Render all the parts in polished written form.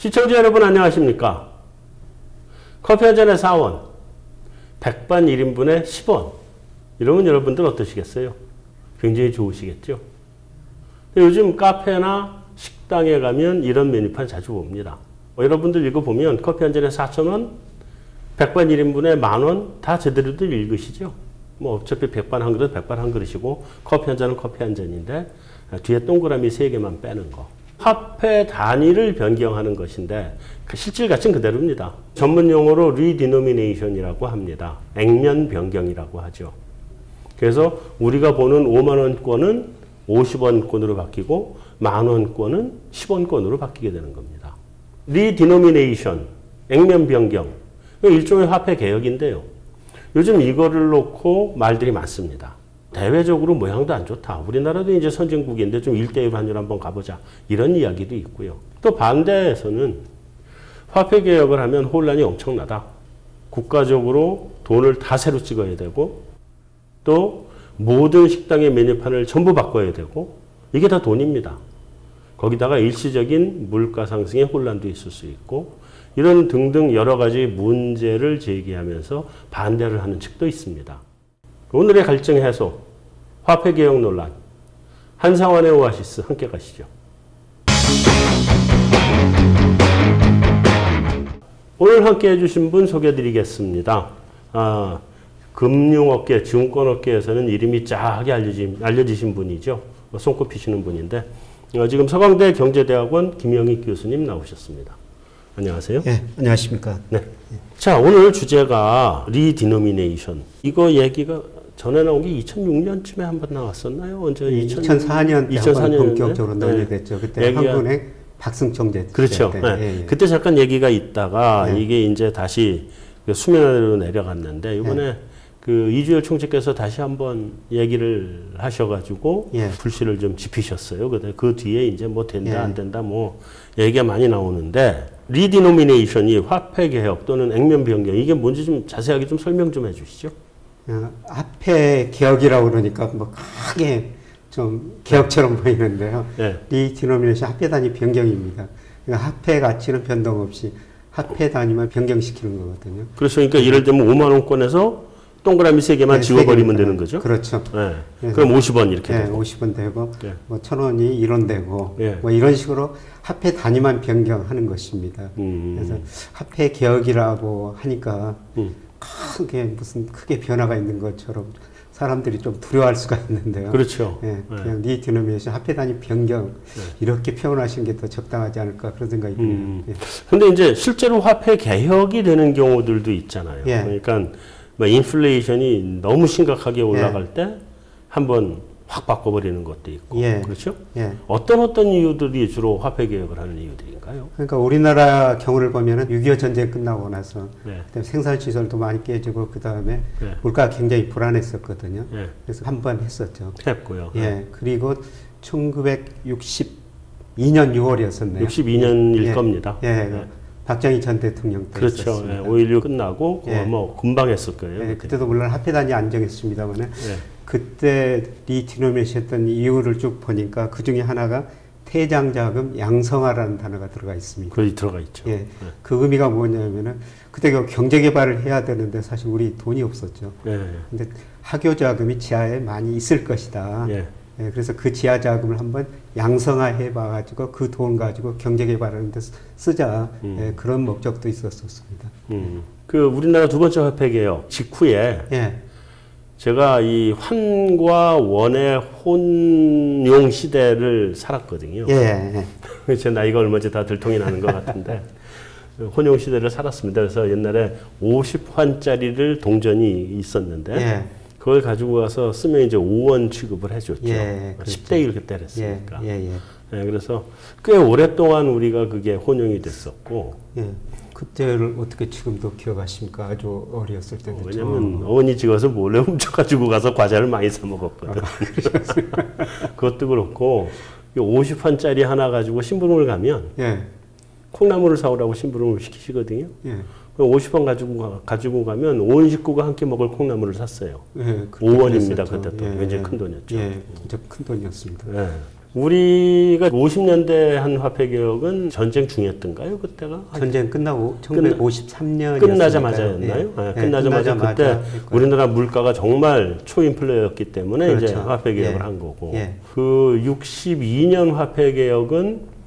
시청자 여러분 안녕하십니까? 커피 한 잔에 4원, 백반 1인분에 10원. 이러면 여러분들 어떠시겠어요? 굉장히 좋으시겠죠? 요즘 카페나 식당에 가면 이런 메뉴판 자주 봅니다. 여러분들 읽어보면 커피 한 잔에 4,000원, 백반 1인분에 10,000원 다 제대로들 읽으시죠? 뭐 어차피 백반 한 그릇, 백반 한 그릇이고 커피 한 잔은 커피 한 잔인데 뒤에 동그라미 3개만 빼는 거. 화폐 단위를 변경하는 것인데 실질가치는 그대로입니다. 전문 용어로 redenomination이라고 합니다. 액면 변경이라고 하죠. 그래서 우리가 보는 5만원권은 50원권으로 바뀌고 만원권은 10원권으로 바뀌게 되는 겁니다. redenomination, 액면 변경, 일종의 화폐 개혁인데요. 요즘 이거를 놓고 말들이 많습니다. 대외적으로 모양도 안 좋다. 우리나라도 이제 선진국인데 좀 1대1 환율 한번 가보자. 이런 이야기도 있고요. 또 반대에서는 화폐 개혁을 하면 혼란이 엄청나다. 국가적으로 돈을 다 새로 찍어야 되고 또 모든 식당의 메뉴판을 전부 바꿔야 되고 이게 다 돈입니다. 거기다가 일시적인 물가 상승의 혼란도 있을 수 있고 이런 등등 여러 가지 문제를 제기하면서 반대를 하는 측도 있습니다. 오늘의 갈증 해소, 화폐 개혁 논란, 한상환의 오아시스 함께 가시죠. 오늘 함께 해주신 분 소개해드리겠습니다. 금융업계, 증권업계에서는 이름이 쫙 알려지신 분이죠. 손꼽히시는 분인데 지금 서강대 경제대학원 김영익 교수님 나오셨습니다. 안녕하세요. 네, 안녕하십니까. 네. 자, 오늘 주제가 리디노미네이션. 이거 얘기가 전에 나온 게 2006년쯤에 한번 나왔었나요? 언제? 2004년 때 한번 본격적으로 논의됐죠. 그때 한국은행 박승총 그렇죠. 때. 네. 그때 잠깐 얘기가 있다가 이게 이제 다시 수면 아래로 내려갔는데 이번에 그 이주열 총재께서 다시 한번 얘기를 하셔가지고 불씨를 좀 지피셨어요. 그 뒤에 이제 뭐 된다 안 된다 뭐 얘기가 많이 나오는데 리디노미네이션이 화폐 개혁 또는 액면 변경 이게 뭔지 좀 자세하게 좀 설명 좀 해주시죠. 화폐 개혁이라고 그러니까 뭐 크게 좀 개혁처럼 보이는데요. 리디노미네이션 화폐 단위 변경입니다. 그러니까 화폐 가치는 변동 없이 화폐 단위만 변경시키는 거거든요. 그렇죠. 그러니까 예를 들면 5만 원권에서 동그라미 3개만 지워버리면 되는 거죠? 그렇죠. 그럼 50원 이렇게 되고. 50원 되고, 뭐 1,000원이 1원 되고, 뭐 이런 식으로 화폐 단위만 변경하는 것입니다. 그래서 화폐 개혁이라고 하니까 크게 변화가 있는 것처럼 사람들이 좀 두려워할 수가 있는데요. 그렇죠. 그냥 리디노미네이션 화폐 단위 변경 이렇게 표현하시는 게 더 적당하지 않을까 그런 생각이 듭니다. 근데 이제 실제로 화폐 개혁이 되는 경우들도 있잖아요. 그러니까 뭐 인플레이션이 너무 심각하게 올라갈 때 한번 확 바꿔버리는 것도 있고 그렇죠? 어떤 이유들이 주로 화폐 개혁을 하는 이유들인가요? 그러니까 우리나라 경우를 보면은 6.25 전쟁 끝나고 나서 생산 시설도 많이 깨지고 그 다음에 물가가 굉장히 불안했었거든요. 그래서 한 번 했었죠. 했고요. 그리고 1962년 6월이었었네요. 62년일 겁니다. 박정희 전 대통령 때 그렇죠. 5.16 끝나고 뭐 금방 했을 거예요. 그때도 물론 화폐 단위 안 정했습니다만 그때 리디노미네이션 했던 이유를 쭉 보니까 그 중에 하나가 퇴장자금 양성화라는 단어가 들어가 있습니다. 그게 들어가 있죠. 그 의미가 뭐냐면은 그때 경제 개발을 해야 되는데 사실 우리 돈이 없었죠. 근데 학교 자금이 지하에 많이 있을 것이다. 그래서 그 지하 자금을 한번 양성화해 봐가지고 그 돈 가지고 경제 개발하는 데 쓰자. 그런 목적도 있었습니다. 그 우리나라 두 번째 화폐 개혁 직후에 제가 이 환과 원의 혼용 시대를 살았거든요. 제 나이가 얼마인지 다 들통이 나는 것 같은데 혼용 시대를 살았습니다. 그래서 옛날에 50환짜리를 동전이 있었는데 그걸 가지고 가서 쓰면 이제 5원 취급을 해줬죠. 그렇죠. 10대 1 그때 했으니까. 그래서 꽤 오랫동안 우리가 그게 혼용이 됐었고. 그때를 어떻게 지금도 기억하십니까? 아주 어렸을 때도. 왜냐면 어머니 집에서 몰래 훔쳐가지고 가서 과자를 많이 사 먹었거든. 그것도 그렇고 50환짜리 하나 가지고 심부름을 가면 콩나물을 사오라고 심부름을 시키시거든요. 50원 가지고 가면 온 식구가 함께 먹을 콩나물을 샀어요. 예, 5원입니다. 그때 또 굉장히 큰 돈이었죠. 예, 진짜 큰 돈이었습니다. 예. 우리가 50년대 한 화폐 개혁은 전쟁 중이었던가요? 그때가? 전쟁 끝나고 1953년 끝나자마자였나요? 예, 끝나자마자 그때 우리나라 물가가 정말 초인플레였기 때문에 그렇죠. 이제 화폐 개혁을 예. 한 거고 예. 그 62년 화폐 개혁은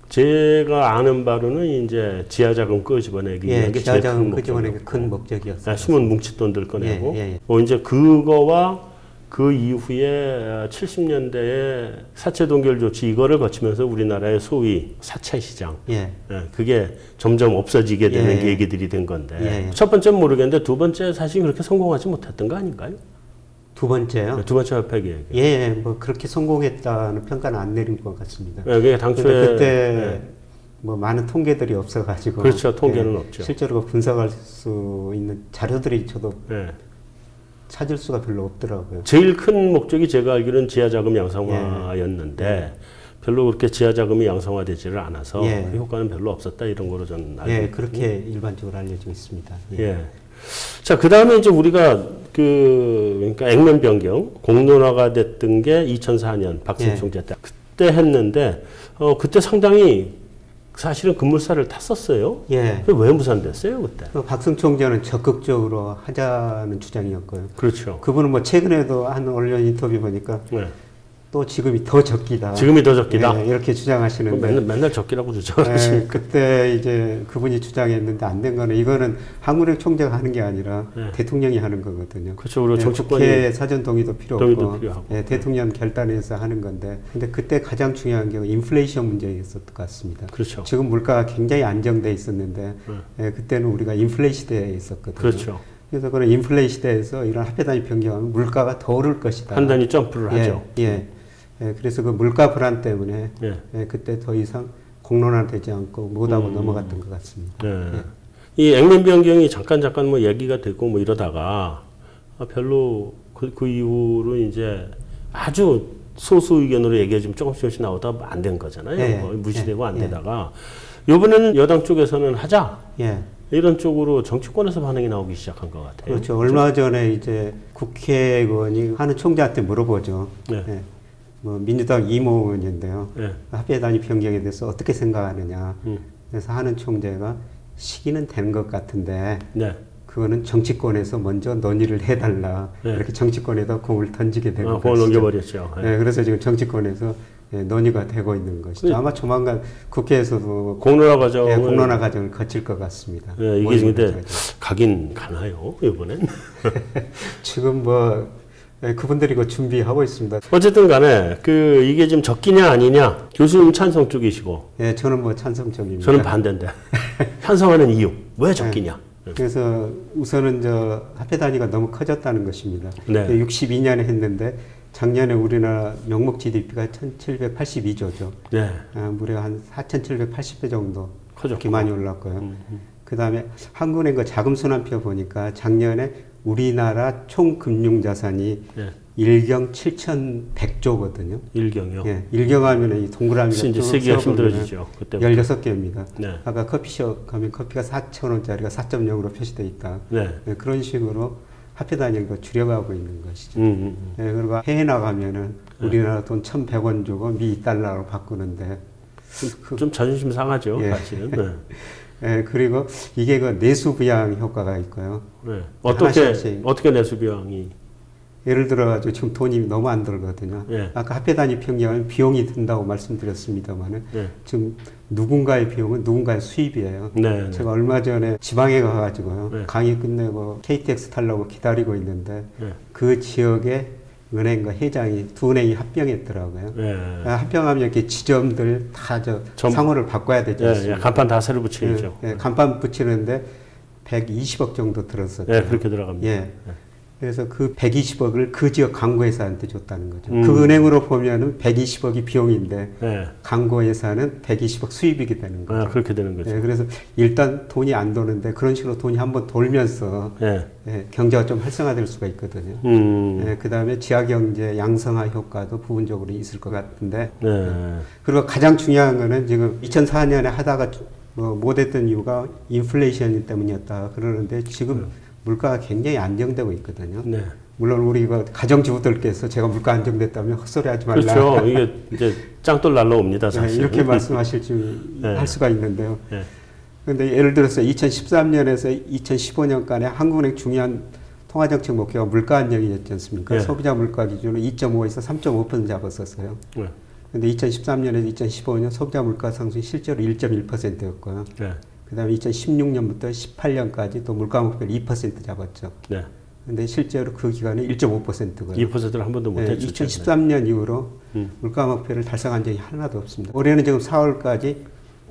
제가 아는 바로는 이제 지하자금 끄집어내기 위한 게 제일 큰 목적이었고 큰 목적이었어요. 숨은 뭉칫돈들 꺼내고 예. 이제 그거와 그 이후에 70년대에 사채 동결 조치 이거를 거치면서 우리나라의 소위 사채 시장 그게 점점 없어지게 되는 계기들이 된 건데 첫 번째는 모르겠는데 두 번째 사실 그렇게 성공하지 못했던 거 아닌가요? 두 번째요? 두 번째 화폐 계획. 예, 뭐 그렇게 성공했다는 평가는 안 내린 것 같습니다. 그게 당초에 그때 뭐 많은 통계들이 없어가지고 그렇죠. 통계는 없죠. 실제로 분석할 수 있는 자료들이 저도 찾을 수가 별로 없더라고요. 제일 큰 목적이 제가 알기로는 지하자금 양성화였는데 별로 그렇게 지하자금이 양성화되지를 않아서 그 효과는 별로 없었다 이런 거로 저는 알고 있거든요. 그렇게 일반적으로 알려져 있습니다. 자, 그 다음에 이제 우리가 그러니까 액면 변경 공론화가 됐던 게 2004년 박승 총재 때 그때 했는데 그때 상당히 사실은 급물살을 탔었어요. 왜 무산됐어요 그때? 박승 총재는 적극적으로 하자는 주장이었고요. 그렇죠. 그분은 뭐 최근에도 한 언론 인터뷰 보니까 또 지금이 더 적기다. 지금이 더 적기다. 이렇게 주장하시는데 맨날 적기라고 주장하시니까. 그때 이제 그분이 주장했는데 안 된 거는 이거는 한국은행 총재가 하는 게 아니라 대통령이 하는 거거든요. 그렇죠. 그리고 정치권이 국회 사전 동의도 필요 없고 필요하고. 대통령 결단해서 하는 건데 근데 그때 가장 중요한 게 인플레이션 문제였었던 것 같습니다. 그렇죠. 지금 물가가 굉장히 안정돼 있었는데 그때는 우리가 인플레 시대에 있었거든요. 그렇죠. 그래서 그런 인플레 시대에서 이런 화폐 단위 변경하면 물가가 더 오를 것이다. 한 단위 점프를 하죠. 그래서 그 물가 불안 때문에 그때 더 이상 공론화되지 않고 못하고 넘어갔던 것 같습니다. 이 액면 변경이 잠깐 뭐 얘기가 되고 뭐 이러다가 별로 그 이후로 이제 아주 소수 의견으로 얘기가 좀 조금씩 나오다가 안 된 거잖아요. 무시되고 안 되다가 이번에는 여당 쪽에서는 하자. 이런 쪽으로 정치권에서 반응이 나오기 시작한 것 같아요. 그렇죠. 얼마 전에 이제 국회의원이 하는 총재한테 물어보죠. 뭐 민주당 이모 의원인데요. 화폐 단위 변경에 대해서 어떻게 생각하느냐. 그래서 하는 총재가 시기는 된 것 같은데 그거는 정치권에서 먼저 논의를 해달라. 이렇게 정치권에다 공을 던지게 된 거죠. 공을 넘겨버렸죠. 그래서 지금 정치권에서 논의가 되고 있는 것이죠. 아마 조만간 국회에서도 공론화 과정을 공론화 과정을 거칠 것 같습니다. 이게 근데 가긴 가나요 이번엔? 지금 뭐 그분들이 그 준비하고 있습니다. 어쨌든 간에 이게 지금 적기냐 아니냐 교수님 찬성 쪽이시고 저는 뭐 찬성 쪽입니다. 저는 반대인데 찬성하는 이유 왜 적기냐? 그래서 우선은 화폐 단위가 너무 커졌다는 것입니다. 62년에 했는데 작년에 우리나라 명목 GDP가 1782조죠. 무려 한 4780배 정도 그렇게 많이 올랐고요. 그 다음에 한국은행 그 자금순환표 보니까 작년에 우리나라 총 금융자산이 1경 7,100조거든요. 1경이요? 1경 하면 이 동그라미가 이제 세기가 힘들어지죠. 그때 16개입니다. 아까 커피숍 가면 커피가 4,000원짜리가 4.0으로 표시되어 있다. 그런 식으로 화폐 단위를 줄여가고 있는 것이죠. 그리고 해외 나가면은 우리나라 돈 1,100원 주고 미 달러로 바꾸는데 좀 자존심 상하죠, 사실은. 그리고 이게 그 내수 부양 효과가 있고요. 어떻게 내수 부양이? 예를 들어가지고 지금 돈이 너무 안 들거든요. 아까 화폐 단위 변경은 비용이 든다고 말씀드렸습니다만은 지금 누군가의 비용은 누군가의 수입이에요. 제가 얼마 전에 지방에 가가지고요. 강의 끝내고 KTX 타려고 기다리고 있는데 그 지역에 은행과 회장이 두 은행이 합병했더라고요. 합병하면 이렇게 지점들 다 상호를 바꿔야 되지 않습니까? 간판 다 새로 붙이죠. 간판 붙이는데 120억 정도 들었었죠. 그렇게 들어갑니다. 그래서 그 120억을 그 지역 광고회사한테 줬다는 거죠. 그 은행으로 보면은 120억이 비용인데 광고회사는 120억 수입이게 되는 거죠. 그렇게 되는 거죠. 그래서 일단 돈이 안 도는데 그런 식으로 돈이 한번 돌면서 경제가 좀 활성화될 수가 있거든요. 그 다음에 지하경제 양성화 효과도 부분적으로 있을 것 같은데 그리고 가장 중요한 거는 지금 2004년에 하다가 못했던 이유가 인플레이션 때문이었다 그러는데 지금 물가가 굉장히 안정되고 있거든요. 네. 물론 우리 가정주부들께서 제가 물가 안정됐다면 헛소리하지 말라. 그렇죠. 이게 이제 짱돌 날라옵니다. 사실. 네, 이렇게 말씀하실 할 수가 있는데요. 네. 그런데 예를 들어서 2013년에서 2015년간의 한국은행 중요한 통화정책 목표가 물가 안정이었지 않습니까? 네. 소비자 물가 기준으로 2.5에서 3.5% 잡았었어요. 네. 근데 2013년에서 2015년 소비자 물가 상승이 실제로 1.1%였고요. 네. 그 다음에 2016년부터 18년까지 또 물가 목표를 2% 잡았죠. 네. 근데 실제로 그 기간에 1.5%고요. 2%를 한 번도 못 네, 했죠. 2013년 이후로 물가 목표를 달성한 적이 하나도 없습니다. 올해는 지금 4월까지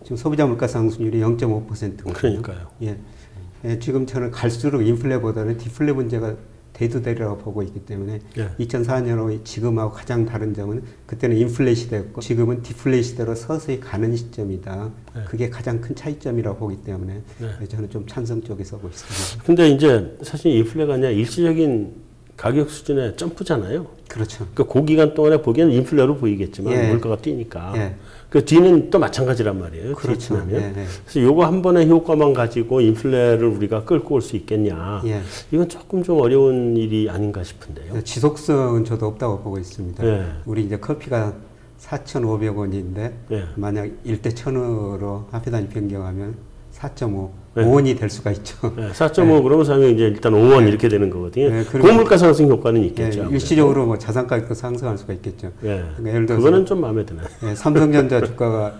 지금 소비자 물가 상승률이 0.5%거든요. 그러니까요. 예. 예, 지금 저는 갈수록 인플레보다는 디플레 문제가 대두되리라고 보고 있기 때문에 예. 2004년의 지금하고 가장 다른 점은 그때는 인플레 시대였고 지금은 디플레 시대로 서서히 가는 시점이다. 예. 그게 가장 큰 차이점이라고 보기 때문에 예. 저는 좀 찬성 쪽에 서고 있습니다. 근데 이제 사실 인플레가 아니라 일시적인 가격 수준의 점프잖아요. 그렇죠. 그 기간 동안에 보기에는 인플레로 보이겠지만 예. 물가가 뛰니까. 예. 그 뒤는 또 마찬가지란 말이에요. 그렇죠. 지나면. 예, 예. 그래서 요거 한 번의 효과만 가지고 인플레를 우리가 끌고 올 수 있겠냐. 예. 이건 조금 좀 어려운 일이 아닌가 싶은데요. 지속성은 저도 없다고 보고 있습니다. 예. 우리 이제 커피가 4,500원인데 예. 만약 1대 1,000으로 화폐 단위 변경하면 4.5, 예. 5원이 될 수가 있죠. 4.5 그러면 사면 이제 일단 5원 이렇게 되는 거거든요. 그리고 고물가 상승 효과는 있겠죠. 일시적으로 뭐 자산 가격도 상승할 수가 있겠죠. 그러니까 예를 들어서 그거는 좀 마음에 드네. 삼성전자 주가가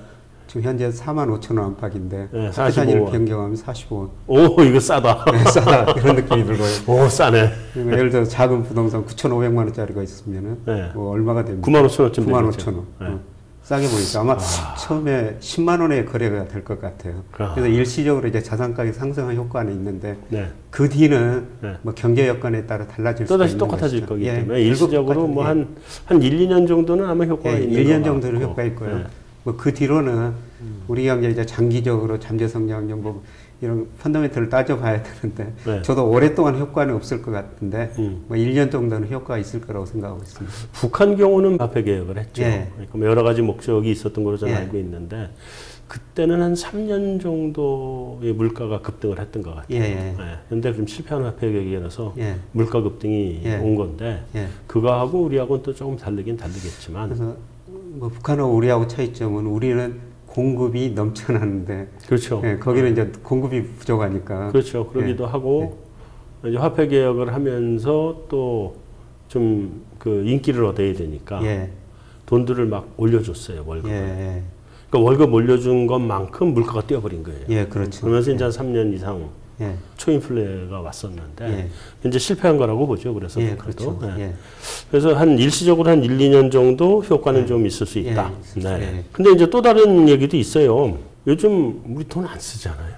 지금 현재 45,000원 안팎인데 화폐 단위를 변경하면 45원. 오 이거 싸다. 싸다 이런 느낌이 들고요. 오 싸네. 그러니까 예를 들어 작은 부동산 9,500만 원짜리가 있으면은 뭐 얼마가 됩니까? 95,000원쯤 95,000원. 싸게 보니까 아마 처음에 10만 원의 거래가 될 것 같아요. 그래서 일시적으로 이제 자산 가격 상승한 효과는 있는데 그 뒤는 뭐 경제 여건에 따라 달라질 수가 있는 또다시 똑같아질 것이죠. 거기 때문에 일시적으로 뭐 한 1, 2년 정도는 아마 효과가 있는 1년 정도는 효과 있고요. 뭐 그 뒤로는 우리 경제 이제 장기적으로 잠재 성장 정보 이런 펀더멘털을 따져봐야 되는데 저도 오랫동안 효과는 없을 것 같은데 뭐 1년 정도는 효과가 있을 거라고 생각하고 있습니다. 북한 경우는 화폐 개혁을 했죠. 그러니까 뭐 여러 가지 목적이 있었던 걸로 저는 알고 있는데 그때는 한 3년 정도의 물가가 급등을 했던 것 같아요. 그런데 좀 실패한 화폐 개혁이라서 물가 급등이 온 건데 그거하고 우리하고는 또 조금 다르겠지만 그래서 뭐 북한하고 우리하고 차이점은 우리는 공급이 넘쳐나는데 그렇죠. 거기는 이제 공급이 부족하니까 그렇죠. 그러기도 하고 이제 화폐 개혁을 하면서 또 좀 그 인기를 얻어야 되니까 돈들을 막 올려줬어요 월급. 그러니까 월급 올려준 것만큼 물가가 뛰어버린 거예요. 그렇죠. 그러면서 이제 한 3년 이상 초인플레가 왔었는데 이제 실패한 거라고 보죠. 그래서 그렇죠. 그래서 한 일시적으로 한 1, 2년 정도 효과는 좀 있을 수 있다. 근데 이제 또 다른 얘기도 있어요. 요즘 우리 돈 안 쓰잖아요.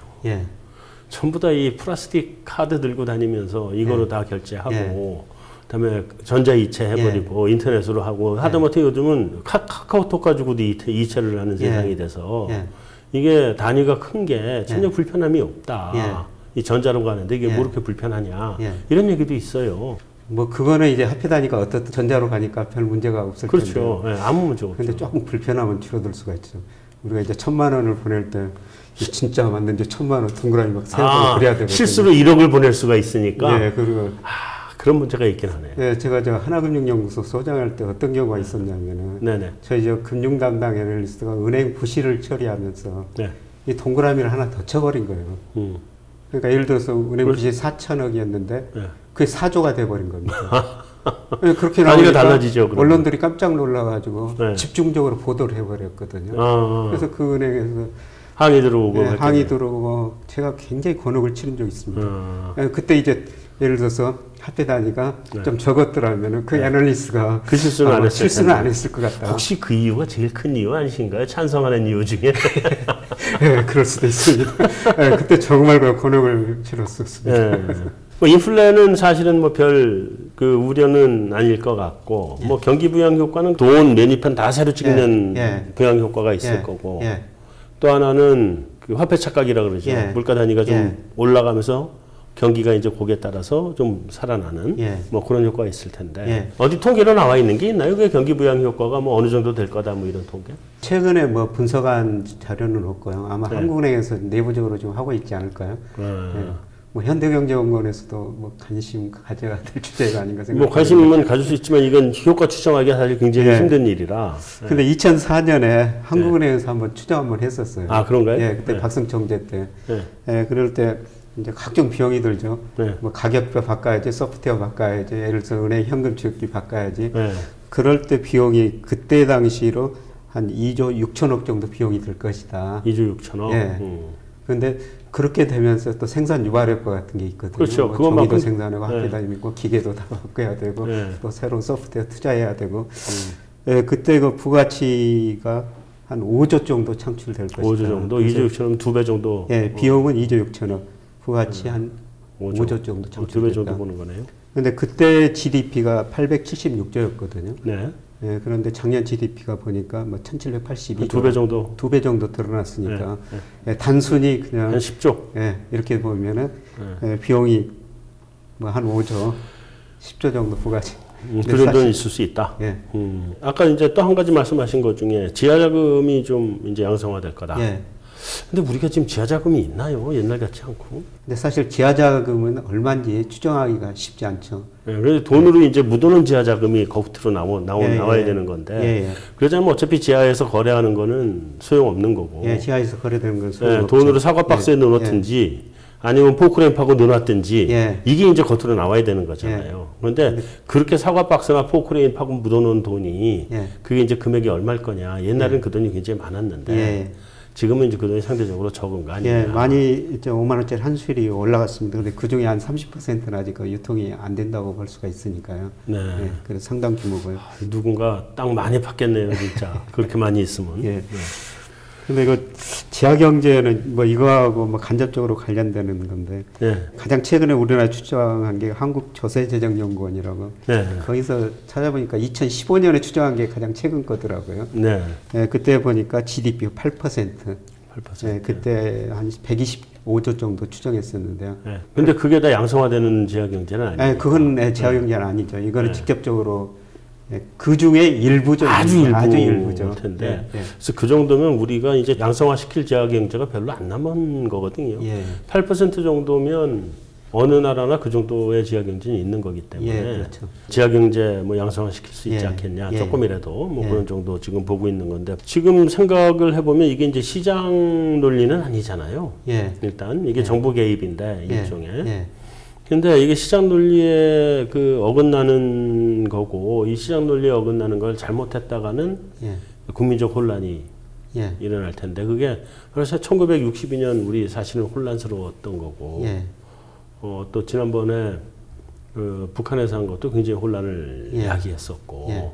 전부 다 이 플라스틱 카드 들고 다니면서 이거로 다 결제하고 그다음에 전자이체 해버리고 인터넷으로 하고 하다못해 요즘은 카카오톡 가지고도 이체를 하는 세상이 돼서 이게 단위가 큰 게 전혀 불편함이 없다. 이 전자로 가는데 이게 뭐 이렇게 불편하냐 이런 얘기도 있어요. 뭐 그거는 이제 화폐 단위가 어떻든 전자로 가니까 별 문제가 없을 텐데. 그렇죠. 아무 문제 없죠. 근데 조금 불편함은 줄어들 수가 있죠. 우리가 이제 1,000만 원을 보낼 때 진짜 맞는지 1,000만 원 동그라미 막 세우고 그래야 되거든요. 실수로 1억을 보낼 수가 있으니까. 그리고 그런 문제가 있긴 하네요. 제가 저 하나금융연구소 소장할 때 어떤 경우가 있었냐면은 저희 저 금융 담당 애널리스트가 은행 부실을 처리하면서 이 동그라미를 하나 더 쳐버린 거예요. 그러니까 예를 들어서 은행 부실 4천억이었는데 그게 4조가 돼버린 겁니다. 그렇게 나오니까 달라지죠. 그러면. 언론들이 깜짝 놀라가지고 집중적으로 보도를 해버렸거든요. 그래서 그 은행에서 항의 들어오고 항의 들어오고 제가 굉장히 곤혹을 치른 적이 있습니다. 그때 이제 예를 들어서 화폐 단위가 좀 적었더라면은 그 애널리스트가 그 실수는 안 했을 실수는 안 했을 것 같다. 혹시 그 이유가 제일 큰 이유 아니신가요? 찬성하는 이유 중에? 그럴 수도 있습니다. 그때 정말 곤혹을 치렀었습니다. 뭐 인플레는 사실은 뭐 별 그 우려는 아닐 것 같고 뭐 경기 부양 효과는 돈 매니판 다 새로 찍는 부양 효과가 있을 거고 또 하나는 그 화폐 착각이라 그러죠. 물가 단위가 좀 올라가면서 경기가 이제 거기에 따라서 좀 살아나는 예. 뭐 그런 효과가 있을 텐데 예. 어디 통계로 나와 있는 게 있나요? 그 경기 부양 효과가 뭐 어느 정도 될 거다 뭐 이런 통계? 최근에 뭐 분석한 자료는 없고요. 아마 네. 한국은행에서 내부적으로 좀 하고 있지 않을까요? 예. 뭐 현대경제연구원에서도 뭐 관심 가져야 될 주제가 아닌가 생각합니다. 뭐 관심은 가질 수 있지만 이건 효과 추정하기가 사실 굉장히 예. 힘든 일이라. 근데 2004년에 한국은행에서 한번 추정 한번 했었어요. 아, 그런가요? 예, 그때 네. 박승청제 때. 네. 예, 그럴 때 이제 각종 비용이 들죠. 네. 뭐 가격표 바꿔야지, 소프트웨어 바꿔야지, 예를 들어서 은행 현금 취급기 바꿔야지. 네. 그럴 때 비용이 그때 당시로 한 2조 6천억 정도 비용이 들 것이다. 2조 6천억. 예. 그런데 그렇게 되면서 또 생산 유발 효과 같은 게 있거든요. 그렇죠. 뭐 그것만큼- 전기도 생산하고 네. 학교 다니고 기계도 다 바꿔야 되고 네. 또 새로운 소프트웨어 투자해야 되고 예, 그때 그 부가치가 한 5조 정도 창출될 것이다. 5조 정도, 2조 6천억 2배 정도. 예, 비용은 2조 6천억, 부가치 한 5조, 5조 정도 2배 창출됐다. 정도 보는 거네요. 근데 그때 GDP가 876조였거든요. 네. 예, 그런데 작년 GDP가 보니까 뭐 1782조. 2배 정도. 2배 정도 드러났으니까 예, 단순히 그냥 한 10조. 예, 이렇게 보면은 예, 비용이 뭐 한 5조, 10조 정도 부가치. 그 정도는 있을 수 있다. 예. 아까 이제 또 한 가지 말씀하신 것 중에 지하자금이 좀 이제 양성화될 거다. 예. 근데 우리가 지금 지하자금이 있나요? 옛날 같지 않고. 근데 사실 지하자금은 얼마인지 추정하기가 쉽지 않죠. 예, 그래서 돈으로 이제 묻어놓은 지하자금이 겉으로 예, 나와야 예. 되는 건데. 예, 예. 그러자면 어차피 지하에서 거래하는 거는 소용없는 거고. 예, 지하에서 거래되는 건 예, 소용없죠. 돈으로 사과 박스에 예, 넣어놓든지 아니면 포크램프하고 넣어놨든지 예. 이게 이제 겉으로 나와야 되는 거잖아요. 그런데 그렇게 사과 박스나 포크램프하고 묻어놓은 돈이 예. 그게 이제 금액이 얼마일 거냐. 옛날에는 그 돈이 굉장히 많았는데 예. 지금은 이제 그 돈이 상대적으로 적은 거 아니냐. 예, 많이 이제 5만 원짜리 한 수일이 올라갔습니다. 근데 그 중에 한 30%는 아직 그 유통이 안 된다고 볼 수가 있으니까요. 네. 예, 그래서 상당 규모고요. 누군가 땅 많이 받겠네요, 진짜. 그렇게 많이 있으면. 예. 근데 이거 지하 경제는 뭐 이거하고 뭐 간접적으로 관련되는 건데 네. 가장 최근에 우리나라 추정한 게 한국조세재정연구원이라고 네. 거기서 찾아보니까 2015년에 추정한 게 가장 최근 거더라고요. 네. 예, 그때 보니까 GDP 8%. 8%. 예, 그때 한 125조 정도 추정했었는데요. 네. 근데 그게 다 양성화되는 지하 경제는 아니에요. 예, 그건 지하 경제는 아니죠. 이거는 네. 직접적으로 예, 그 중에 일부죠. 아주 일부죠. 텐데. 예, 예. 그래서 그 정도면 우리가 이제 양성화 시킬 지하 경제가 별로 안 남은 거거든요. 예. 8% 정도면 어느 나라나 그 정도의 지하 경제는 있는 거기 때문에 예, 그렇죠. 지하 경제 뭐 양성화 시킬 수 있지 예, 않겠냐. 예. 조금이라도 뭐 예. 그런 정도 지금 보고 있는 건데 지금 생각을 해보면 이게 이제 시장 논리는 아니잖아요. 예. 일단 이게 정부 개입인데 예. 일종의. 예. 근데 이게 시장 논리에 그 어긋나는 거고 이 시장 논리에 어긋나는 걸 잘못했다가는 예. 국민적 혼란이 예. 일어날 텐데 그게 벌써 1962년 우리 사실은 혼란스러웠던 거고 예. 또 지난번에 그 북한에서 한 것도 굉장히 혼란을 예. 야기했었고 예.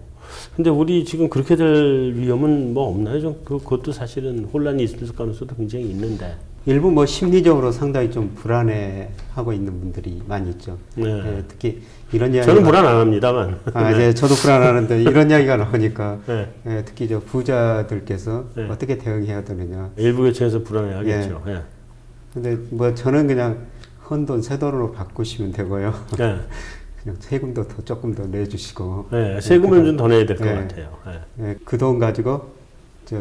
근데 우리 지금 그렇게 될 위험은 뭐 없나요? 좀 그것도 사실은 혼란이 있을 가능성도 굉장히 있는데 일부 뭐 심리적으로 상당히 좀 불안해하고 있는 분들이 많이 있죠. 네. 예, 특히 이런 이야기. 저는 불안 안 합니다만 이제 저도 불안하는데 이런 이야기가 나오니까 네. 예, 특히 저 부자들께서 네. 어떻게 대응해야 되느냐. 일부 교체에서 불안해하겠죠. 예. 근데 뭐 저는 그냥 헌돈 새 돈으로 바꾸시면 되고요. 예. 그냥 세금도 더 조금 더 내주시고. 예, 세금을 좀 더 내야 될 것 예. 같아요. 예. 예, 그 돈 가지고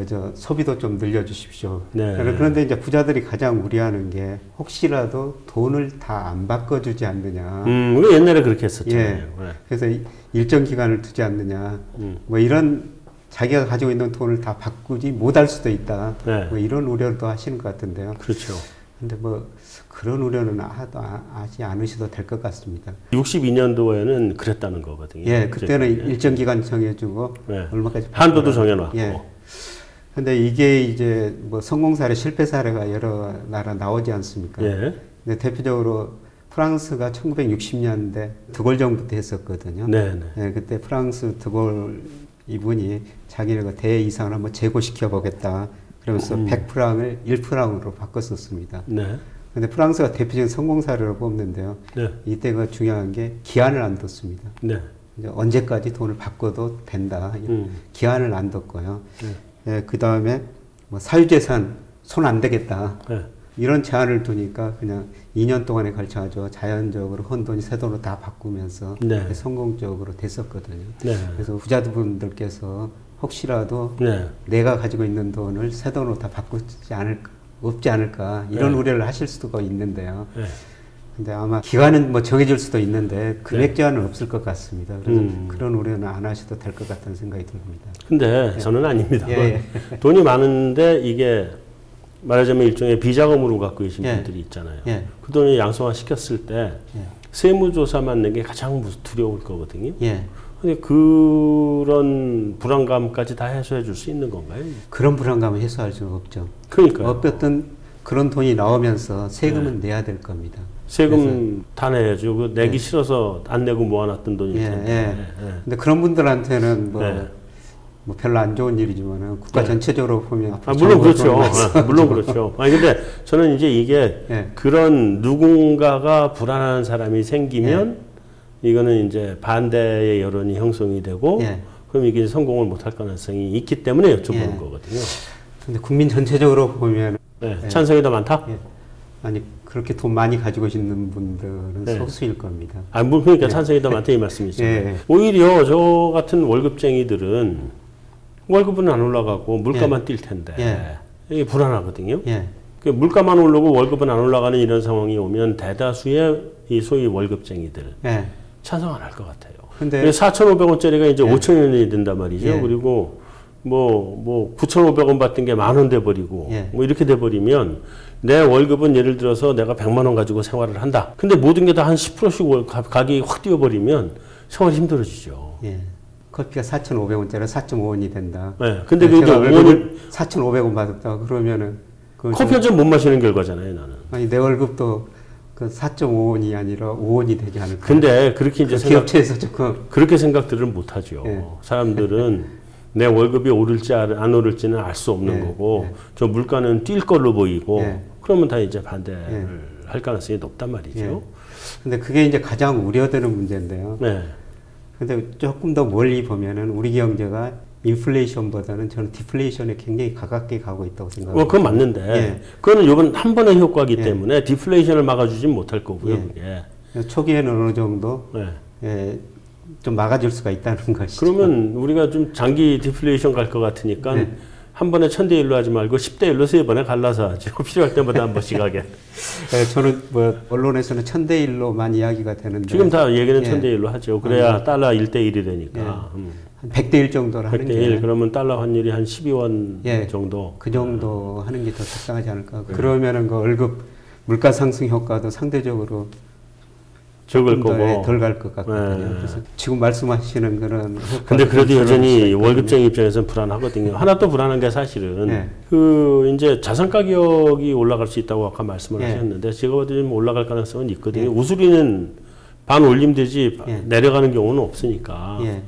저 소비도 좀 늘려주십시오. 네. 그런데 이제 부자들이 가장 우려하는 게 혹시라도 돈을 다 안 바꿔주지 않느냐. 우리 옛날에 그렇게 했었잖아요. 예. 예. 그래서 일정 기간을 두지 않느냐. 뭐 이런 자기가 가지고 있는 돈을 다 바꾸지 못할 수도 있다. 네. 뭐 이런 우려도 하시는 것 같은데요. 그렇죠. 근데 뭐 그런 우려는 하지 않으셔도 될 것 같습니다. 62년도에는 그랬다는 거거든요. 예, 그때는 그죠? 일정 기간 정해주고 네. 얼마까지 한도도 바꿔라. 정해놨고. 예. 근데 이게 이제 뭐 성공 사례, 실패 사례가 여러 나라 나오지 않습니까? 예. 근데 대표적으로 프랑스가 1960년대 드골 정부 때 했었거든요. 네, 네. 예, 그때 프랑스 드골 이분이 자기네가 대이상을 한번 재고시켜 보겠다. 그러면서 100프랑을 1프랑으로 바꿨었습니다. 네. 근데 프랑스가 대표적인 성공 사례로 뽑는데요. 네. 이때가 중요한 게 기한을 안 뒀습니다. 네. 이제 언제까지 돈을 바꿔도 된다. 기한을 안 뒀고요. 네. 예, 그 다음에 뭐 사유재산 손 안 대겠다. 네. 이런 제한을 두니까 그냥 2년 동안에 걸쳐가지고 자연적으로 헌 돈이 새 돈으로 다 바꾸면서 네. 성공적으로 됐었거든요. 네. 그래서 부자분들께서 혹시라도 네. 내가 가지고 있는 돈을 새 돈으로 다 없지 않을까 이런 네. 우려를 하실 수가 있는데요. 네. 근데 아마 기간은 뭐 정해질 수도 있는데 금액 네. 제한은 없을 것 같습니다. 그래서 그런 우려는 안 하셔도 될 것 같다는 생각이 듭니다. 근데 저는 아닙니다. 예, 돈이 많은데 이게 말하자면 일종의 비자금으로 갖고 계신 예. 분들이 있잖아요. 예. 그 돈을 양성화 시켰을 때 예. 세무조사 맞는 게 가장 두려울 거거든요. 예. 근데 그런 불안감까지 다 해소해 줄 수 있는 건가요? 그런 불안감을 해소할 수가 없죠. 그러니까요. 어쨌든 그런 돈이 나오면서 세금은 내야 될 겁니다. 세금 다 내야죠. 그 내기 싫어서 안 내고 모아놨던 돈일 예, 텐데. 예. 근데 그런 분들한테는 네. 뭐 별로 안 좋은 일이지만 국가 네. 전체적으로 보면 물론 그렇죠. 물론 그렇죠. 아니 근데 저는 이제 이게 예. 그런 누군가가 불안한 사람이 생기면 이거는 이제 반대의 여론이 형성이 되고 예. 그럼 이게 성공을 못할 가능성이 있기 때문에 여쭤보는 예. 거거든요. 근데 국민 전체적으로 보면 네. 찬성이 더 많다? 예. 아니 그렇게 돈 많이 가지고 있는 분들은 네. 소수일 겁니다. 아, 그러니까 예. 찬성이 더 많다 이 말씀이죠. 예. 오히려 저 같은 월급쟁이들은 월급은 안 올라가고 물가만 뛸 텐데 이게 불안하거든요. 예. 그 물가만 오르고 월급은 안 올라가는 이런 상황이 오면 대다수의 이 소위 월급쟁이들 예. 찬성 안 할 것 같아요. 근데 4,500원짜리가 이제 예. 5,000원이 된단 말이죠. 예. 그리고 뭐 9,500원 받던 게 10,000원 돼 버리고 예. 뭐 이렇게 돼 버리면 내 월급은 예를 들어서 내가 100만 원 가지고 생활을 한다. 근데 모든 게 다 한 10%씩 가격이 확 뛰어 버리면 생활이 힘들어지죠. 예. 커피가 4,500원짜리 4.5원이 된다. 네. 근데 제가 그게 월급을 4,500원 받았다 그러면은 커피 한 잔 못 마시는 결과잖아요, 나는. 아니 내 월급도 그 4.5원이 아니라 5원이 되지 않을까. 근데 그렇게 이제 기업체에서 조금 그렇게 생각들을 못 하죠. 예. 사람들은 내 월급이 오를지 안 오를지는 알 수 없는 예. 거고 예. 저 물가는 뛸 걸로 보이고 예. 그러면 다 이제 반대를 할 가능성이 높단 말이죠. 예. 근데 그게 이제 가장 우려되는 문제인데요. 네. 근데 조금 더 멀리 보면은 우리 경제가 인플레이션보다는 저는 디플레이션에 굉장히 가깝게 가고 있다고 생각합니다. 그건 맞는데 예. 그거는 이번 한 번의 효과이기 예. 때문에 디플레이션을 막아주진 못할 거고요. 예. 그게. 초기에는 어느 정도 네. 예, 좀 막아줄 수가 있다는 것이죠. 그러면 우리가 좀 장기 디플레이션 갈 것 같으니까 네. 한 번에 1000대 1로 하지 말고 10대 1로 3번에 갈라서 하죠. 필요할 때마다 한 번씩 하게. 예, 저는 뭐 언론에서는 1000대 1로만 이야기가 되는데 지금 다 얘기는 예. 1000대 1로 하죠. 그래야 달러 1대 1이 되니까. 한 100대 1 정도로 하는 100대 게 1 그러면 달러 환율이 한 12원 예. 정도. 그 정도 하는 게 더 적당하지 않을까. 그러면은 그 월급 물가 상승 효과도 상대적으로 적을 거고. 덜 갈 것 같거든요. 네. 그래서 지금 말씀하시는 그런 근데 그래도 여전히 있거든요. 월급쟁이 입장에서는 불안하거든요. 하나 또 불안한 게 사실은 네. 그 이제 자산 가격이 올라갈 수 있다고 아까 말씀을 네. 하셨는데 제가 보기에는 올라갈 가능성은 있거든요. 우수리는 반 올림되지 내려가는 경우는 없으니까. 예.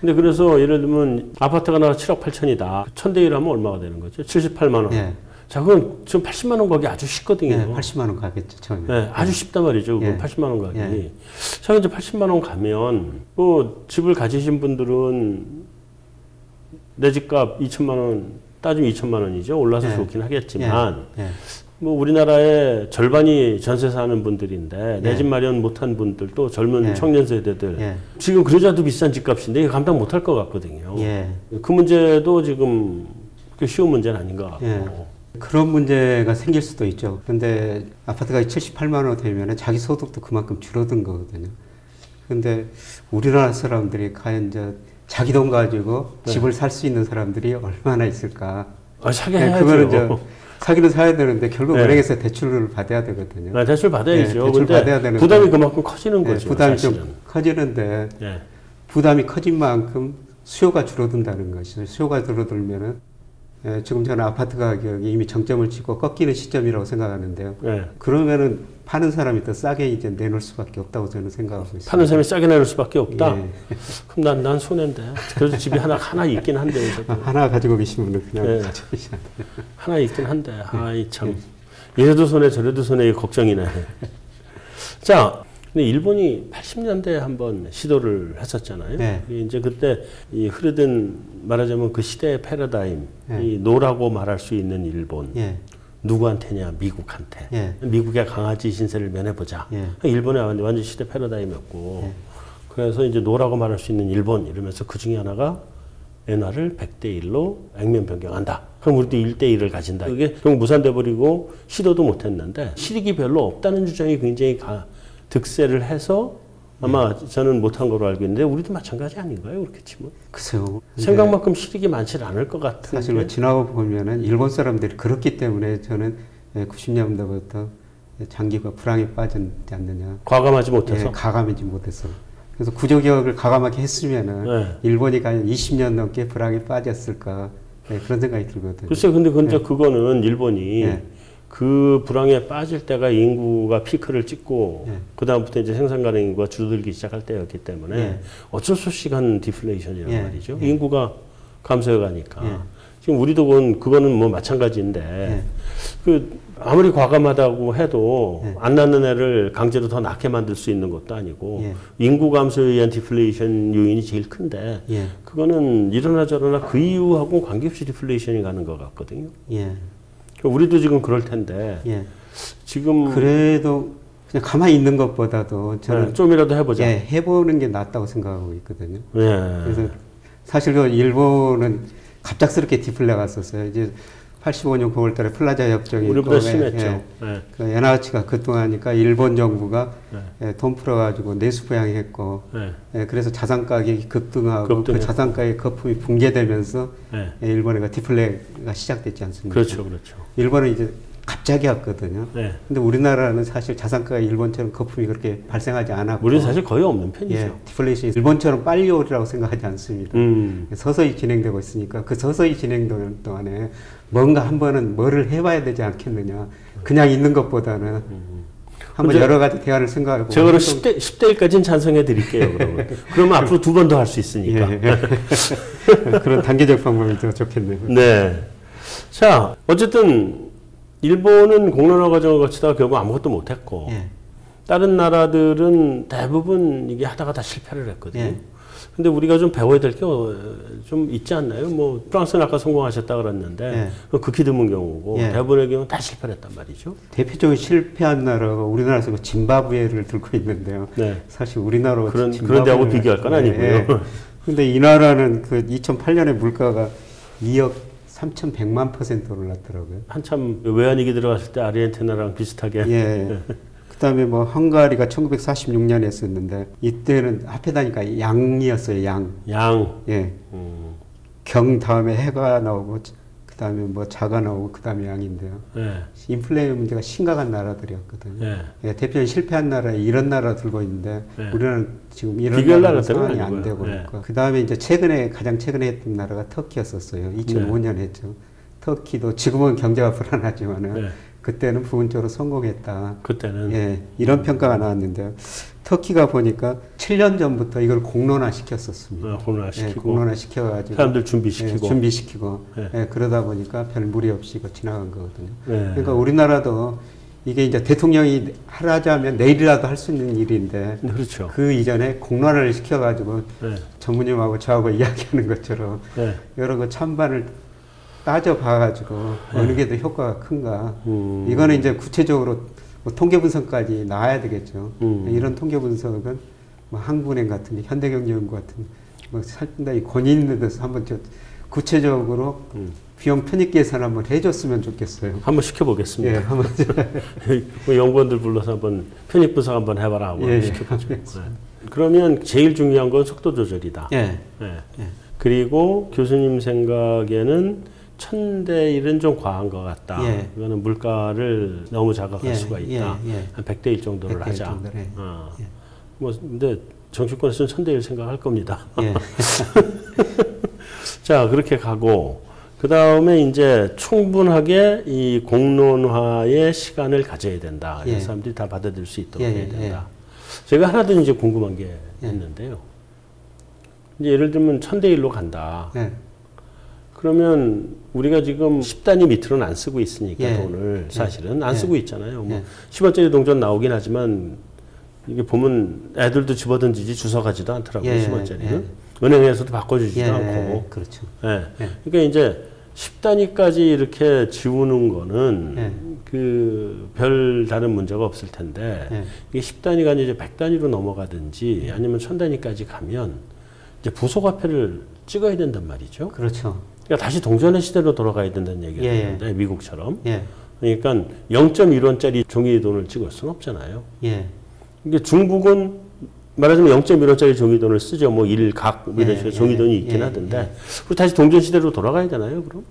근데 그래서 예를 들면 아파트가 나와 7억 8천이다. 1000대 1 하면 얼마가 되는 거죠? 78만 원. 예. 자, 그건 지금 80만 원 가격이 아주 쉽거든요. 예, 80만 원 가겠죠, 처음에. 네, 아주 쉽단 말이죠. 예. 80만 원 가격이. 예. 자, 이제 80만 원 가면 뭐 집을 가지신 분들은 내 집값 2천만 원 따지면 2천만 원이죠. 올라서 예. 좋긴 하겠지만 예. 뭐 우리나라의 절반이 전세 사는 분들인데 내 집 마련 못한 분들도 젊은 예. 청년 세대들 예. 지금 그러자도 비싼 집값인데 이거 감당 못할 것 같거든요. 예. 그 문제도 지금 그렇게 쉬운 문제는 아닌 것 같고. 예. 그런 문제가 생길 수도 있죠. 근데 아파트가 78만 원 되면 자기 소득도 그만큼 줄어든 거거든요. 근데 우리나라 사람들이 과연 자기 돈 가지고 집을 살 수 있는 사람들이 얼마나 있을까? 사게 네, 해야죠. 그거는 사기는 사야 되는데 결국 네. 은행에서 대출을 받아야 되거든요. 네, 대출 받아야죠. 네, 대출 근데 받아야 되는데 부담이 그만큼 커지는 네, 거죠. 부담이 사실은. 좀 커지는데 네. 부담이 커진 만큼 수요가 줄어든다는 것이죠. 수요가 줄어들면은 지금 저는 아파트 가격이 이미 정점을 치고 꺾이는 시점이라고 생각하는데요. 네. 그러면은 파는 사람이 더 싸게 이제 내놓을 수밖에 없다고 저는 생각하고 있습니다. 파는 사람이 싸게 내릴 수밖에 없다. 예. 그럼 난 손해인데. 그래도 집이 하나 있긴 한데. 하나 가지고 계시면 그냥 네. 가지고 계셔야 돼요. 하나 있긴 한데. 아이 참. 이래도 손해 저래도 손해 걱정이네. 자, 근데 일본이 80년대에 한번 시도를 했었잖아요. 네. 이제 그때 이 흐르던 말하자면 그 시대의 패러다임, 네. 이 노라고 말할 수 있는 일본. 예. 누구한테냐? 미국한테. 예. 미국의 강아지 신세를 면해보자. 예. 일본의 완전 시대 패러다임이었고. 예. 그래서 이제 노라고 말할 수 있는 일본 이러면서 그 중에 하나가 엔화를 100대 1로 액면 변경한다. 그럼 우리도 1대 1을 가진다. 그게 결국 무산돼 버리고 시도도 못 했는데 실익이 별로 없다는 주장이 굉장히 득세를 해서 아마 저는 못한 거로 알고 있는데 우리도 마찬가지 아닌가요? 그렇게 치면. 글쎄요. 생각만큼 실익이 많지 않을 것 같은데. 사실 뭐 지나고 보면은 일본 사람들이 그렇기 때문에 저는 90년대부터 장기가 불황에 빠지지 않느냐. 과감하지 못해서. 예, 가감하지 못해서. 그래서 구조개혁을 가감하게 했으면은 네. 일본이 과연 20년 넘게 불황에 빠졌을까. 네, 그런 생각이 들거든요. 글쎄요, 근데 그거는 일본이 네. 그 불황에 빠질 때가 인구가 피크를 찍고 네. 그다음부터 이제 생산 가능 인구가 줄어들기 시작할 때였기 때문에 네. 어쩔 수 없이 간 디플레이션이란 네. 말이죠. 네. 인구가 감소해 가니까. 네. 지금 우리도 그거는 뭐 마찬가지인데 네. 그 아무리 과감하다고 해도 네. 안 낳는 애를 강제로 더 낳게 만들 수 있는 것도 아니고 네. 인구 감소에 의한 디플레이션 요인이 제일 큰데 예. 그거는 이러나 저러나 그 이유하고 관계없이 디플레이션이 가는 것 같거든요. 예. 우리도 지금 그럴 텐데 예. 지금 그래도 그냥 가만히 있는 것보다도 저는 좀이라도 해보자. 예, 해보는 게 낫다고 생각하고 있거든요. 예. 그래서 사실 그 일본은 갑작스럽게 디플레 갔었어요. 이제 85년 9월달에 플라자 협정이 우리보다 있고, 심했죠. 예, 예. 그 NH가 그동안이니까 일본 정부가 예. 돈 풀어가지고 내수 부양했고, 예. 그래서 자산 가격이 급등하고 그 급등했고. 자산 가격 거품이 붕괴되면서 예. 일본의 디플레가 시작됐지 않습니까? 그렇죠, 그렇죠. 일본은 이제 갑자기 왔거든요. 예. 근데 우리나라는 사실 자산가가 일본처럼 거품이 그렇게 발생하지 않았고, 우리는 사실 거의 없는 편이죠. 예, 디플레이션이 일본처럼 빨리 오리라고 생각하지 않습니다. 서서히 진행되고 있으니까 그 서서히 진행되는 동안에 뭔가 한 번은 뭐를 해봐야 되지 않겠느냐. 그냥 있는 것보다는 한번 여러 가지 대안을 생각해보고. 제가 그럼 10대 1까지는 찬성해 드릴게요. 그러면 앞으로 2번 더 할 수 있으니까. 예. 그런 단계적 방법이 더 좋겠네요. 네. 자, 어쨌든 일본은 공론화 과정을 거치다가 결국 아무것도 못했고 예. 다른 나라들은 대부분 이게 하다가 다 실패를 했거든요. 예. 근데 우리가 좀 배워야 될 게 좀 있지 않나요? 뭐 프랑스는 아까 성공하셨다 그랬는데 예. 그건 극히 드문 경우고 예. 대부분의 경우는 다 실패를 했단 말이죠. 대표적인 실패한 나라가 우리나라에서 그 짐바브웨를 들고 있는데요. 네. 사실 우리나라로 그런 데하고 비교할 건 아니고요. 근데 이 나라는 그 2008년에 물가가 2억 3,100만% 올랐더라고요. 한참 외환위기 들어갔을 때 아르헨티나랑 비슷하게. 예. 그다음에 뭐 헝가리가 1946년에 했었는데 이때는 합해다니까 양이었어요. 양. 양. 예. 경 다음에 해가 나오고 그다음에 뭐 자가 나오고 그다음에 양인데요. 예. 인플레 문제가 심각한 나라들이었거든요. 예. 예, 대표적인 실패한 나라에 이런 나라 들고 있는데 예. 우리는 지금 이런 비교할 나라 나라들은 상황이 안 아니고요. 되고 예. 그러니까 그다음에 이제 가장 최근에 했던 나라가 터키였었어요. 2005년에 했죠. 터키도 지금은 경제가 불안하지만은 예. 그때는 부분적으로 성공했다. 그때는. 예, 이런 평가가 나왔는데요. 터키가 보니까 7년 전부터 이걸 공론화 시켰었습니다. 공론화시키고. 예, 공론화 시켜가지고 사람들 준비시키고. 예, 준비시키고 예. 예, 그러다 보니까 별 무리 없이 이거 지나간 거거든요. 예. 그러니까 우리나라도 이게 이제 대통령이 하라자면 내일이라도 할 수 있는 일인데 그렇죠. 그 이전에 공론화를 시켜가지고 예. 전무님하고 저하고 이야기하는 것처럼 예. 여러 그 찬반을 따져봐가지고 어느 게 더 효과가 큰가. 이거는 이제 구체적으로 뭐 통계 분석까지 나와야 되겠죠. 이런 통계 분석은 뭐 한국은행 같은 현대경제연구 같은 뭐 상당히 권위 있는 데서 한번 저 구체적으로 비용 편익 계산 한번 해줬으면 좋겠어요. 한번 시켜보겠습니다. 예, 한번 그 연구원들 불러서 한번 편익 분석 한번 해봐라 하고 예, 시켜보죠. 네. 그러면 제일 중요한 건 속도 조절이다. 예. 예. 예. 그리고 교수님 생각에는 1000대 1은 좀 과한 것 같다. 예. 이거는 물가를 너무 자극할 예, 수가 있다. 예, 예. 한 100대 1 정도를 100대 1 하자. 정도로, 예. 예. 뭐 근데 정치권에서는 1000대 1 생각할 겁니다. 예. 자, 그렇게 가고 그 다음에 이제 충분하게 이 공론화의 시간을 가져야 된다. 예. 사람들이 다 받아들일 수 있도록 예, 해야 예, 된다. 제가 하나 더 이제 궁금한 게 있는데요. 이제 예를 들면 1000대 1로 간다. 예. 그러면 우리가 지금 10단위 밑으로는 안 쓰고 있으니까 예. 돈을 사실은 안 예. 쓰고 있잖아요. 뭐 예. 10원짜리 동전 나오긴 하지만 이게 보면 애들도 집어던지지 주워가지도 않더라고요. 예. 10원짜리는. 예. 은행에서도 바꿔주지도 예. 않고. 그렇죠. 예. 예. 그러니까 이제 10단위까지 이렇게 지우는 거는 예. 그 별 다른 문제가 없을 텐데 예. 이게 10단위가 이제 100단위로 넘어가든지 아니면 1000단위까지 가면 이제 부속화폐를 찍어야 된단 말이죠. 그렇죠. 그러니까 다시 동전의 시대로 돌아가야 된다는 얘기가 예. 있는데 미국처럼. 예. 그러니까 0.1원짜리 종이 돈을 찍을 수는 없잖아요. 예. 이게 중국은 말하자면 0.1원짜리 종이돈을 쓰죠. 뭐 일각 뭐 이런 식으로 종이돈이 있긴 하던데 그리고 다시 동전 시대로 돌아가야 되나요? 그럼?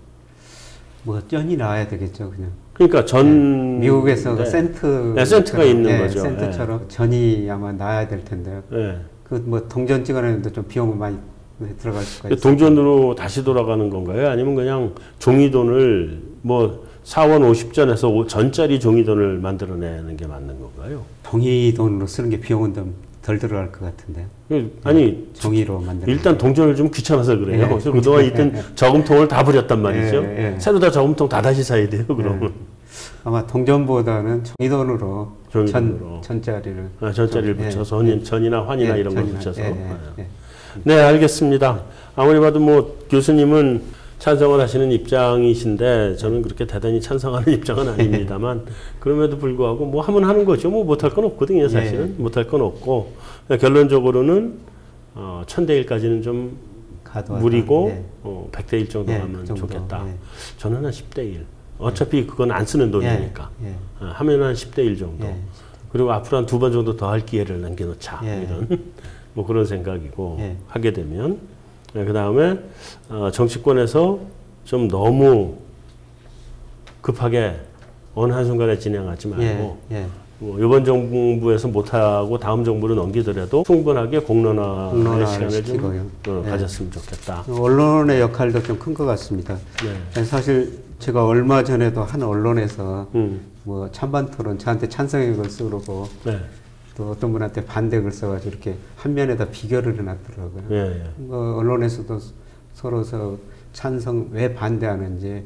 뭐 쩐이 나와야 되겠죠, 그냥. 그러니까 전 미국에서 그 센트 센트가 있는 거죠. 센트처럼 전이 아마 나야 될 텐데요. 그 뭐 동전 찍어내는데 좀 비용은 많이 들어갈 수가 있어요. 동전으로 다시 돌아가는 건가요? 아니면 그냥 종이돈을 뭐 4원 50전에서 전짜리 종이돈을 만들어내는 게 맞는 건가요? 종이돈으로 쓰는 게 비용은 좀 덜 들어갈 것 같은데. 아니 종이로 만드는. 일단 동전을 좀 귀찮아서 그래요. 그래서 그동안 있던 저금통을 다 버렸단 말이죠. 새로 다 저금통 다 다시 사야 돼요. 그러면 아마 동전보다는 종이돈으로 종이돈으로. 전짜리를 전짜리를 붙여서 전이나 환이나 이런 걸 붙여서. 네, 알겠습니다. 아무리 봐도 뭐 교수님은 찬성을 하시는 입장이신데 저는 그렇게 대단히 찬성하는 입장은 아닙니다만 그럼에도 불구하고 뭐 하면 하는 거죠. 뭐 못할 건 없거든요, 사실은. 못할 건 없고 결론적으로는 1000대 1까지는 좀 무리고 100대 1 정도 하면 좋겠다. 저는 한 10대 1. 어차피 그건 안 쓰는 돈이니까. 하면 한 10대 1 정도. 그리고 앞으로 한 2번 정도 더 할 기회를 남겨놓자. 이런 뭐 그런 생각이고 하게 되면 그 다음에 정치권에서 좀 너무 급하게 어느 한순간에 진행하지 말고 뭐 이번 정부에서 못하고 다음 정부로 넘기더라도 충분하게 공론화의 시간을 좀 가졌으면 좋겠다. 언론의 역할도 좀 큰 것 같습니다. 사실 제가 얼마 전에도 한 언론에서 뭐 찬반 토론 저한테 찬성의 글 쓰고 또 어떤 분한테 반대 글 써가지고 이렇게 한 면에다 비교를 해놨더라고요. 언론에서도 서로서 찬성 왜 반대하는지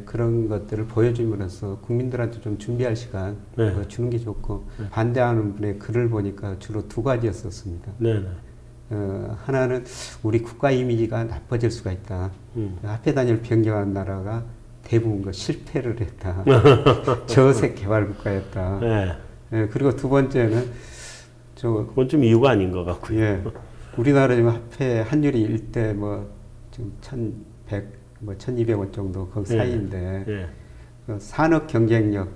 그런 것들을 보여줌으로써 국민들한테 좀 준비할 시간 주는 게 좋고 반대하는 분의 글을 보니까 주로 2가지였었습니다. 하나는 우리 국가 이미지가 나빠질 수가 있다. 화폐 단위를 변경한 나라가 대부분 실패를 했다. 저색 개발 국가였다. 그리고 2번째는 그건 좀 이유가 아닌 것 같고요. 우리나라 지금 화폐 환율이 1대 뭐 지금 1,100, 뭐 1,200원 정도 그 사이인데 그 산업 경쟁력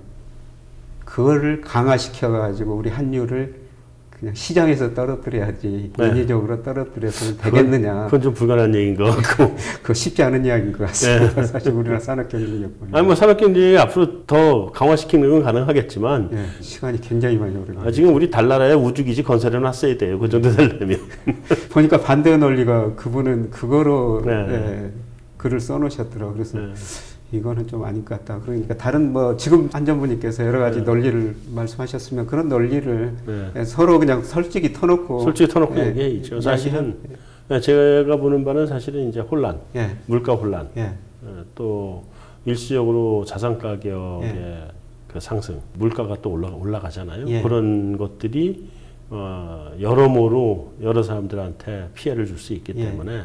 그거를 강화시켜가지고 우리 환율을 그냥 시장에서 떨어뜨려야지 인위적으로 떨어뜨려서는 되겠느냐. 그건 좀 불가능한 얘기인 것 같고. 그거 쉽지 않은 이야기인 것 같습니다. 사실 우리나라 산업경쟁력 보면. 아니 뭐 산업경쟁이 앞으로 더 강화시키는 건 가능하겠지만 시간이 굉장히 많이 오래. 지금 우리 달나라에 우주기지 건설해 놨어야 돼요. 그 정도 되려면. 보니까 반대 논리가 그분은 그거로 글을 써놓으셨더라고요. 그래서 이거는 좀 아닌 것 같다. 그러니까 다른 뭐 지금 안전부님께서 여러 가지 논리를 말씀하셨으면 그런 논리를 서로 그냥 솔직히 터놓고 얘기해야죠. 사실은 제가 보는 바는 사실은 이제 혼란, 물가 혼란, 또 일시적으로 자산 가격의 그 상승, 물가가 또 올라가잖아요. 그런 것들이 여러모로 여러 사람들한테 피해를 줄 수 있기 때문에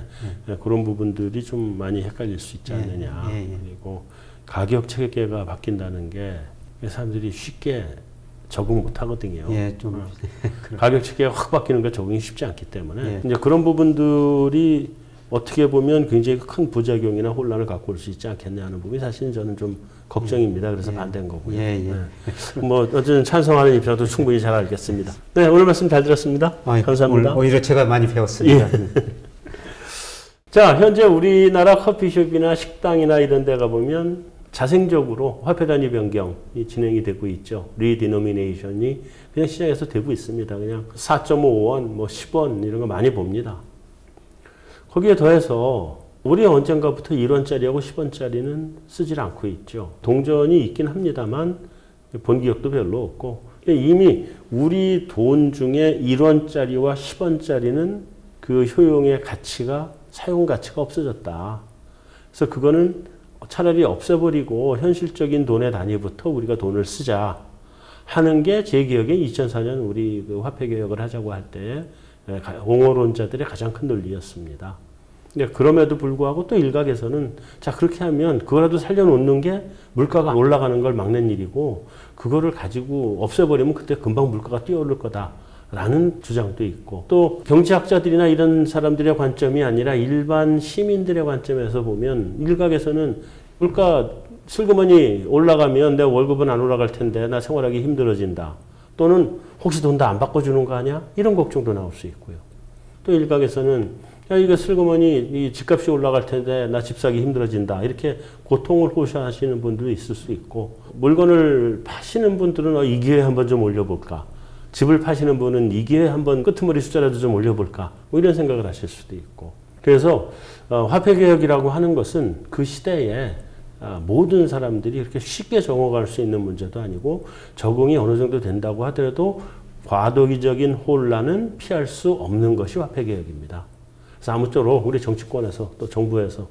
그런 부분들이 좀 많이 헷갈릴 수 있지 않느냐. 그리고 가격 체계가 바뀐다는 게 사람들이 쉽게 적응 못 하거든요. 가격 체계가 확 바뀌는 게 적응이 쉽지 않기 때문에 이제 그런 부분들이 어떻게 보면 굉장히 큰 부작용이나 혼란을 갖고 올 수 있지 않겠냐 하는 부분이 사실은 저는 좀 걱정입니다. 그래서 반대인 거고요. 뭐 어쨌든 찬성하는 입장도 충분히 잘 알겠습니다. 네, 오늘 말씀 잘 들었습니다. 감사합니다. 오히려 제가 많이 배웠습니다. 자, 현재 우리나라 커피숍이나 식당이나 이런 데 가보면 자생적으로 화폐 단위 변경이 진행이 되고 있죠. 리디노미네이션이 그냥 시장에서 되고 있습니다. 그냥 4.5원, 뭐 10원 이런 거 많이 봅니다. 거기에 더해서 우리 언젠가부터 1원짜리하고 10원짜리는 쓰질 않고 있죠. 동전이 있긴 합니다만 본 기억도 별로 없고 이미 우리 돈 중에 1원짜리와 10원짜리는 그 효용의 가치가 사용 가치가 없어졌다. 그래서 그거는 차라리 없애버리고 현실적인 돈의 단위부터 우리가 돈을 쓰자 하는 게 제 기억에 2004년 우리 그 화폐 개혁을 하자고 할 때 옹호론자들의 가장 큰 논리였습니다. 근데 그럼에도 불구하고 또 일각에서는 자 그렇게 하면 그거라도 살려놓는 게 물가가 올라가는 걸 막는 일이고 그거를 가지고 없애버리면 그때 금방 물가가 뛰어오를 거다라는 주장도 있고 또 경제학자들이나 이런 사람들의 관점이 아니라 일반 시민들의 관점에서 보면 일각에서는 물가 슬그머니 올라가면 내 월급은 안 올라갈 텐데 나 생활하기 힘들어진다. 또는 혹시 돈 다 안 바꿔주는 거 아니야? 이런 걱정도 나올 수 있고요. 또 일각에서는 야, 이거 슬그머니 이 집값이 올라갈 텐데 나 집 사기 힘들어진다. 이렇게 고통을 호소하시는 분들도 있을 수 있고 물건을 파시는 분들은 이 기회에 한번 좀 올려볼까. 집을 파시는 분은 이 기회에 한번 끄트머리 숫자라도 좀 올려볼까. 뭐 이런 생각을 하실 수도 있고. 그래서 화폐개혁이라고 하는 것은 그 시대에 모든 사람들이 그렇게 쉽게 적응할 수 있는 문제도 아니고 적응이 어느 정도 된다고 하더라도 과도기적인 혼란은 피할 수 없는 것이 화폐개혁입니다. 그래서 아무쪼록 우리 정치권에서 또 정부에서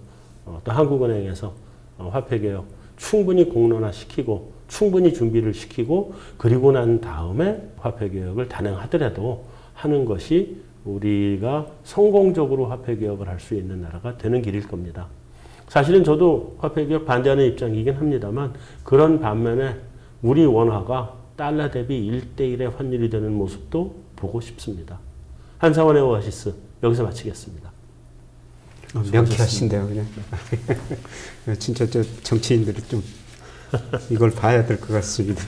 또 한국은행에서 화폐개혁 충분히 공론화시키고 충분히 준비를 시키고 그리고 난 다음에 화폐개혁을 단행하더라도 하는 것이 우리가 성공적으로 화폐개혁을 할 수 있는 나라가 되는 길일 겁니다. 사실은 저도 화폐개혁 반대하는 입장이긴 합니다만 그런 반면에 우리 원화가 달러 대비 1대1의 환율이 되는 모습도 보고 싶습니다. 한상원의 오아시스 여기서 마치겠습니다. 명쾌하신데요, 그냥. 진짜 저 정치인들이 좀 이걸 봐야 될 것 같습니다.